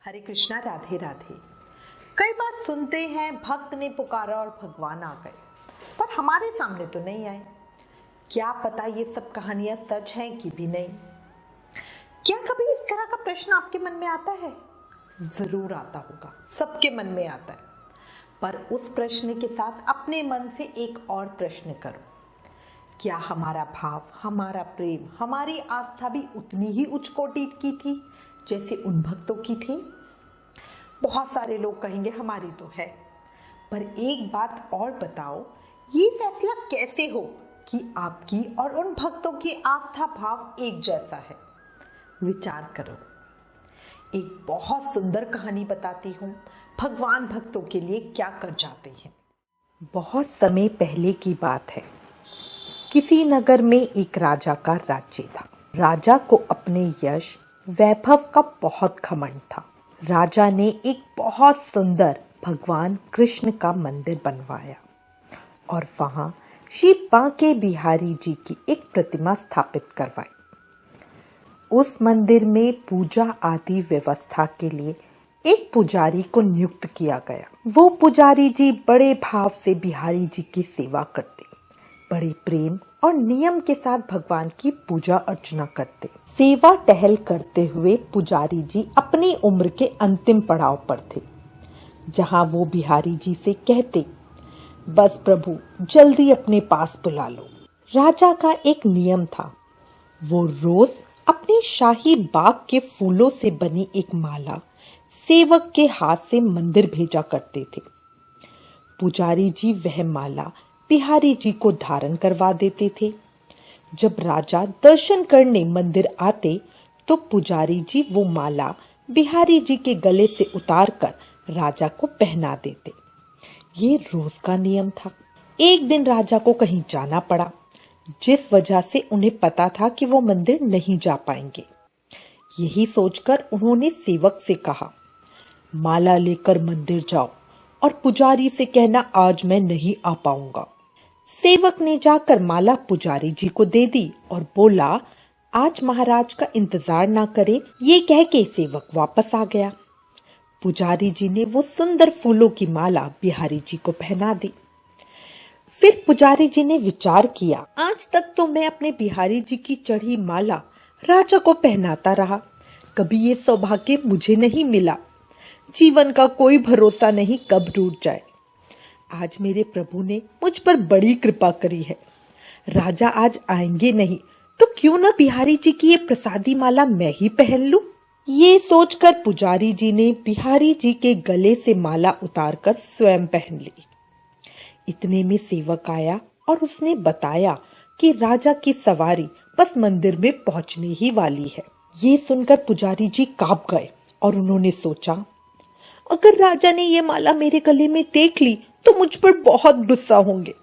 हरे कृष्णा, राधे राधे। कई बार सुनते हैं भक्त ने पुकारा और भगवान आ गए, पर हमारे सामने तो नहीं आए। क्या पता ये सब कहानियां सच हैं कि भी नहीं। क्या कभी इस तरह का प्रश्न आपके मन में आता है? जरूर आता होगा, सबके मन में आता है। पर उस प्रश्न के साथ अपने मन से एक और प्रश्न करो। क्या हमारा भाव, हमारा प्रेम, हमारी आस्था भी उतनी ही उच्च कोटि की थी जैसे उन भक्तों की थी? बहुत सारे लोग कहेंगे हमारी तो है, पर एक बात और बताओ, ये फैसला कैसे हो कि आपकी और उन भक्तों की आस्था भाव एक जैसा है? विचार करो। एक बहुत सुंदर कहानी बताती हूँ, भगवान भक्तों के लिए क्या कर जाते हैं। बहुत समय पहले की बात है। किसी नगर में एक राजा का राज्य था। राजा को अपने यश वैभव का बहुत घमंड था। राजा ने एक बहुत सुंदर भगवान कृष्ण का मंदिर बनवाया और वहां श्री बांके बिहारी जी की एक प्रतिमा स्थापित करवाई। उस मंदिर में पूजा आदि व्यवस्था के लिए एक पुजारी को नियुक्त किया गया। वो पुजारी जी बड़े भाव से बिहारी जी की सेवा करते, बड़े प्रेम और नियम के साथ भगवान की पूजा अर्चना करते। सेवा टहल करते हुए पुजारी जी अपनी उम्र के अंतिम पड़ाव पर थे, जहां वो बिहारी जी से कहते, बस प्रभु जल्दी अपने पास बुला लो। राजा का एक नियम था, वो रोज अपने शाही बाग के फूलों से बनी एक माला सेवक के हाथ से मंदिर भेजा करते थे। पुजारी जी वह माला बिहारी जी को धारण करवा देते थे। जब राजा दर्शन करने मंदिर आते तो पुजारी जी वो माला बिहारी जी के गले से उतारकर राजा को पहना देते। ये रोज का नियम था। एक दिन राजा को कहीं जाना पड़ा, जिस वजह से उन्हें पता था कि वो मंदिर नहीं जा पाएंगे। यही सोचकर उन्होंने सेवक से कहा, माला लेकर मंदिर जाओ और पुजारी से कहना आज मैं नहीं आ पाऊंगा। सेवक ने जाकर माला पुजारी जी को दे दी और बोला, आज महाराज का इंतजार ना करें। ये कह के सेवक वापस आ गया। पुजारी जी ने वो सुंदर फूलों की माला बिहारी जी को पहना दी। फिर पुजारी जी ने विचार किया, आज तक तो मैं अपने बिहारी जी की चढ़ी माला राजा को पहनाता रहा, कभी ये सौभाग्य मुझे नहीं मिला। जीवन का कोई भरोसा नहीं कब टूट जाए। आज मेरे प्रभु ने मुझ पर बड़ी कृपा करी है। राजा आज आएंगे नहीं तो क्यों ना बिहारी जी की ये प्रसादी माला मैं ही पहन लूं। ये सोचकर पुजारी जी ने बिहारी जी के गले से माला उतारकर स्वयं पहन ली। इतने में सेवक आया और उसने बताया कि राजा की सवारी बस मंदिर में पहुंचने ही वाली है। ये सुनकर पुजारी जी कांप गए और उन्होंने सोचा, अगर राजा ने ये माला मेरे गले में देख ली तो मुझ पर बहुत गुस्सा होंगे।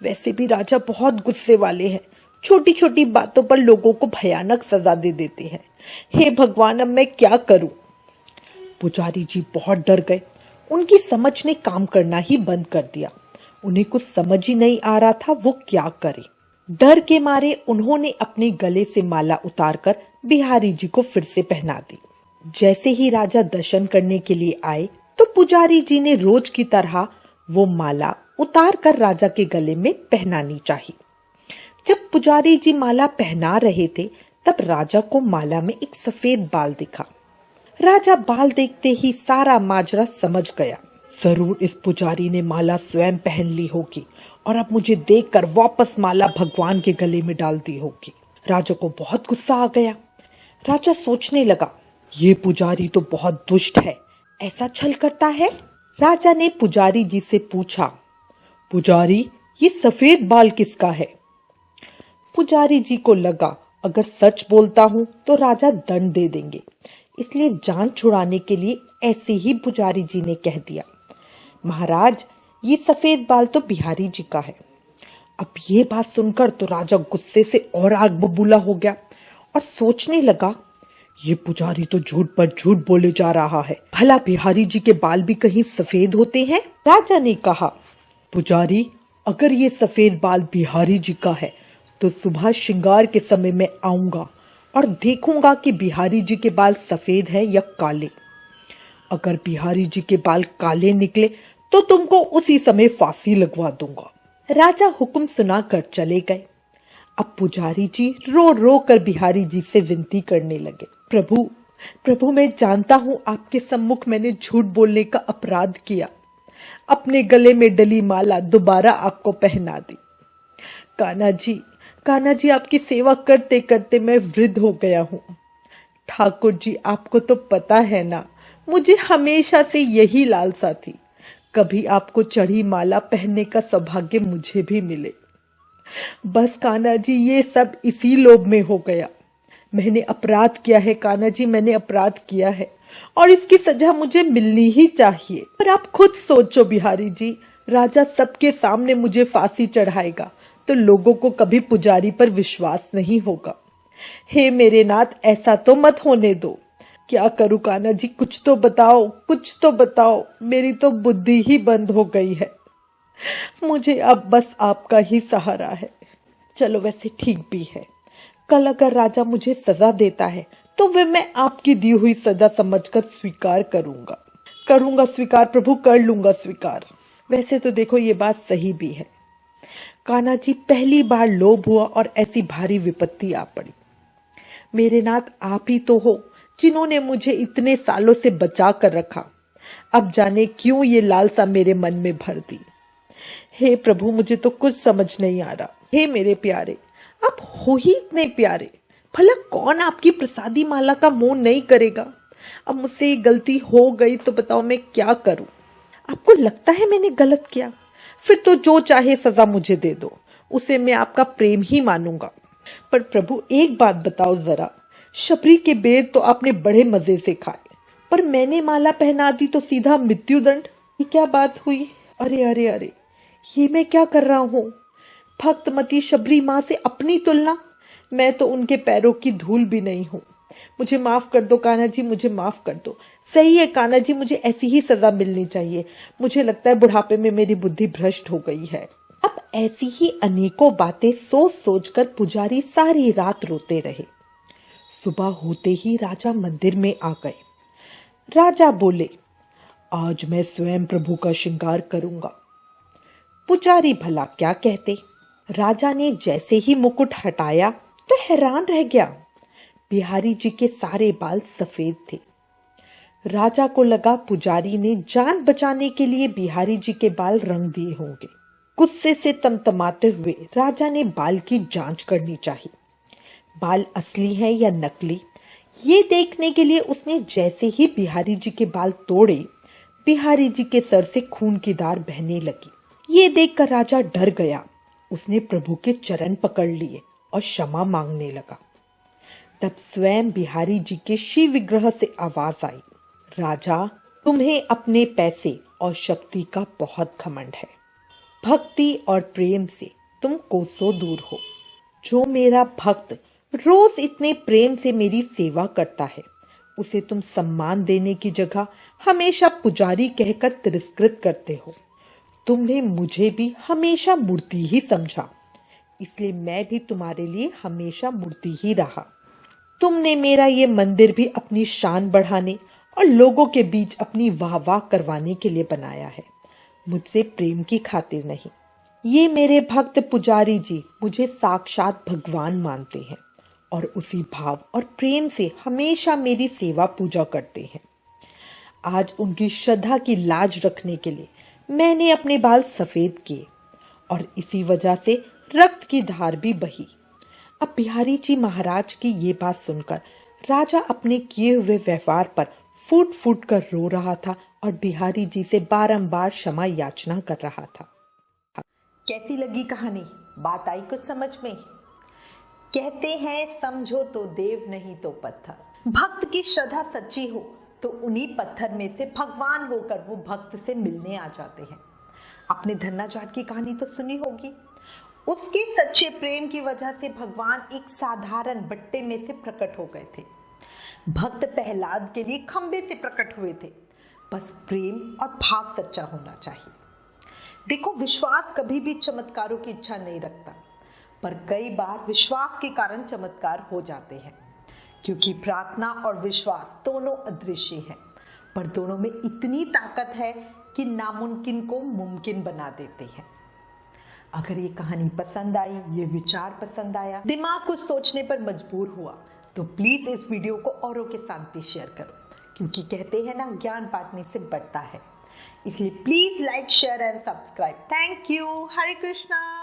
वैसे भी राजा बहुत गुस्से वाले हैं, छोटी छोटी बातों पर लोगों को भयानक सजा दे देते हैं। हे भगवान, अब मैं क्या करूं? पुजारी जी बहुत डर गए। उनकी समझ ने काम करना ही बंद कर दिया। उन्हें कुछ समझ ही नहीं आ रहा था वो क्या करे। डर के मारे उन्होंने अपने गले से माला उतारकर बिहारी जी को फिर से पहना दी। जैसे ही राजा दर्शन करने के लिए आए तो पुजारी जी ने रोज की तरह वो माला उतार कर राजा के गले में पहनानी चाहिए। जब पुजारी जी माला पहना रहे थे तब राजा को माला में एक सफेद बाल दिखा। राजा बाल देखते ही सारा माजरा समझ गया। जरूर इस पुजारी ने माला स्वयं पहन ली होगी और अब मुझे देखकर वापस माला भगवान के गले में डाल दी होगी। राजा को बहुत गुस्सा आ गया। राजा सोचने लगा, ये पुजारी तो बहुत दुष्ट है, ऐसा छल करता है। राजा ने पुजारी जी से पूछा, पुजारी ये सफेद बाल किसका है? पुजारी जी को लगा अगर सच बोलता हूं तो राजा दंड दे देंगे, इसलिए जान छुड़ाने के लिए ऐसे ही पुजारी जी ने कह दिया, महाराज ये सफेद बाल तो बिहारी जी का है। अब ये बात सुनकर तो राजा गुस्से से और आग बबूला हो गया और सोचने लगा, ये पुजारी तो झूठ पर झूठ बोले जा रहा है। भला बिहारी जी के बाल भी कहीं सफेद होते हैं? राजा ने कहा, पुजारी अगर ये सफेद बाल बिहारी जी का है तो सुबह श्रृंगार के समय मैं आऊंगा और देखूंगा कि बिहारी जी के बाल सफेद हैं या काले। अगर बिहारी जी के बाल काले निकले तो तुमको उसी समय फांसी लगवा दूंगा। राजा हुक्म सुनाकर चले गए। अब पुजारी जी रो रो कर बिहारी जी से विनती करने लगे, प्रभु प्रभु, मैं जानता हूं आपके सम्मुख मैंने झूठ बोलने का अपराध किया, अपने गले में डली माला दोबारा आपको पहना दी। कान्हा जी आपकी सेवा करते करते मैं वृद्ध हो गया हूं। ठाकुर जी, आपको तो पता है ना, मुझे हमेशा से यही लालसा थी, कभी आपको चढ़ी माला पहनने का सौभाग्य मुझे भी मिले। बस कान्हा जी, ये सब इसी लोभ में हो गया। मैंने अपराध किया है कान्हा जी, मैंने अपराध किया है और इसकी सजा मुझे मिलनी ही चाहिए। पर आप खुद सोचो बिहारी जी, राजा सबके सामने मुझे फांसी चढ़ाएगा तो लोगों को कभी पुजारी पर विश्वास नहीं होगा। हे मेरे नाथ, ऐसा तो मत होने दो। क्या करूं कान्हा जी, कुछ तो बताओ, कुछ तो बताओ। मेरी तो बुद्धि ही बंद हो गई है। मुझे अब बस आपका ही सहारा है। चलो वैसे ठीक भी है, कल अगर राजा मुझे सजा देता है तो वे मैं आपकी दी हुई सजा समझकर स्वीकार करूंगा स्वीकार प्रभु, कर लूंगा स्वीकार। वैसे तो देखो ये बात सही भी है। कान्हा जी, पहली बार लोभ हुआ और ऐसी भारी विपत्ति आ पड़ी। मेरे नाथ, आप ही तो हो जिन्होंने मुझे इतने सालों से बचा कर रखा। अब जाने क्यों ये लालसा मेरे मन में भर दी। हे प्रभु, मुझे तो कुछ समझ नहीं आ रहा। हे मेरे प्यारे, आप हो ही इतने प्यारे, भला कौन आपकी प्रसादी माला का मोह नहीं करेगा। अब मुझसे ये गलती हो गई तो बताओ मैं क्या करूं। आपको लगता है मैंने गलत किया, फिर तो जो चाहे सजा मुझे दे दो, उसे मैं आपका प्रेम ही मानूंगा। पर प्रभु एक बात बताओ जरा, शबरी के बेर तो आपने बड़े मजे से खाए, पर मैंने माला पहना दी तो सीधा मृत्युदंड। ये क्या बात हुई? अरे अरे अरे, ये मैं क्या कर रहा हूँ? भक्तमती शबरी माँ से अपनी तुलना? मैं तो उनके पैरों की धूल भी नहीं हूँ। मुझे माफ कर दो कान्हा जी, मुझे माफ कर दो। सही है कान्हा जी, मुझे ऐसी ही सजा मिलनी चाहिए। मुझे लगता है बुढ़ापे में मेरी बुद्धि भ्रष्ट हो गई है। अब ऐसी ही अनेकों बातें सोच सोच कर पुजारी सारी रात रोते रहे। सुबह होते ही राजा मंदिर में आ गए। राजा बोले, आज मैं स्वयं प्रभु का श्रृंगार करूंगा। पुजारी भला क्या कहते। राजा ने जैसे ही मुकुट हटाया तो हैरान रह गया। बिहारी जी के सारे बाल सफेद थे। राजा को लगा पुजारी ने जान बचाने के लिए बिहारी जी के बाल रंग दिए होंगे। गुस्से से तमतमाते हुए राजा ने बाल की जांच करनी चाहिए। बाल असली हैं या नकली, ये देखने के लिए उसने जैसे ही बिहारी जी के बाल तोड़े, बिहारी जी के सर से खून की धार बहने लगी। ये देखकर राजा डर गया। उसने प्रभु के चरण पकड़ लिए और क्षमा मांगने लगा। तब स्वयं बिहारी जी के शिव विग्रह से आवाज आई, राजा, तुम्हें अपने पैसे और शक्ति का बहुत घमंड है। भक्ति और प्रेम से तुम कोसों दूर हो। जो मेरा भक्त रोज इतने प्रेम से मेरी सेवा करता है, उसे तुम सम्मान देने की जगह हमेशा पुजारी कहकर तिरस्कृत करते हो। तुमने मुझे भी हमेशा मूर्ति ही समझा, इसलिए मैं भी तुम्हारे लिए हमेशा मूर्ति ही रहा। तुमने मेरा ये मंदिर भी अपनी शान बढ़ाने और लोगों के बीच अपनी वाह वाह करवाने के लिए बनाया है, मुझसे प्रेम की खातिर नहीं। ये मेरे भक्त पुजारी जी मुझे साक्षात भगवान मानते हैं और उसी भाव और प्रेम से हमेशा मेरी सेवा पूजा करते हैं। आज उनकी श्रद्धा की लाज रखने के लिए मैंने अपने बाल सफेद किए और इसी वजह से रक्त की धार भी बही। अब बिहारी जी महाराज की ये बात सुनकर राजा अपने किए हुए व्यवहार पर फूट फूट कर रो रहा था और बिहारी जी से बारंबार क्षमा याचना कर रहा था। कैसी लगी कहानी? बात आई कुछ समझ में? कहते हैं समझो तो देव नहीं तो पत्थर। भक्त की श्रद्धा सच्ची हो तो उन्हीं पत्थर में से भगवान होकर वो भक्त से मिलने आ जाते हैं। आपने धन्ना जाट की कहानी तो सुनी होगी। उसके सच्चे प्रेम की वजह से भगवान एक साधारण बट्टे में से प्रकट हो गए थे। भक्त प्रहलाद के लिए खंबे से प्रकट हुए थे। बस प्रेम और भाव सच्चा होना चाहिए। देखो, विश्वास कभी भी चमत्कारों की इच्छा नहीं रखता, पर कई बार विश्वास के कारण चमत्कार हो जाते हैं, क्योंकि प्रार्थना और विश्वास दोनों अदृश्य हैं। पर दोनों में इतनी ताकत है कि नामुमकिन को मुमकिन बना देते हैं। अगर ये कहानी पसंद आई, ये विचार पसंद आया, दिमाग कुछ सोचने पर मजबूर हुआ, तो प्लीज इस वीडियो को औरों के साथ भी शेयर करो, क्योंकि कहते हैं ना, ज्ञान बांटने से बढ़ता है। इसलिए please like, share and subscribe. Thank you. Hare Krishna.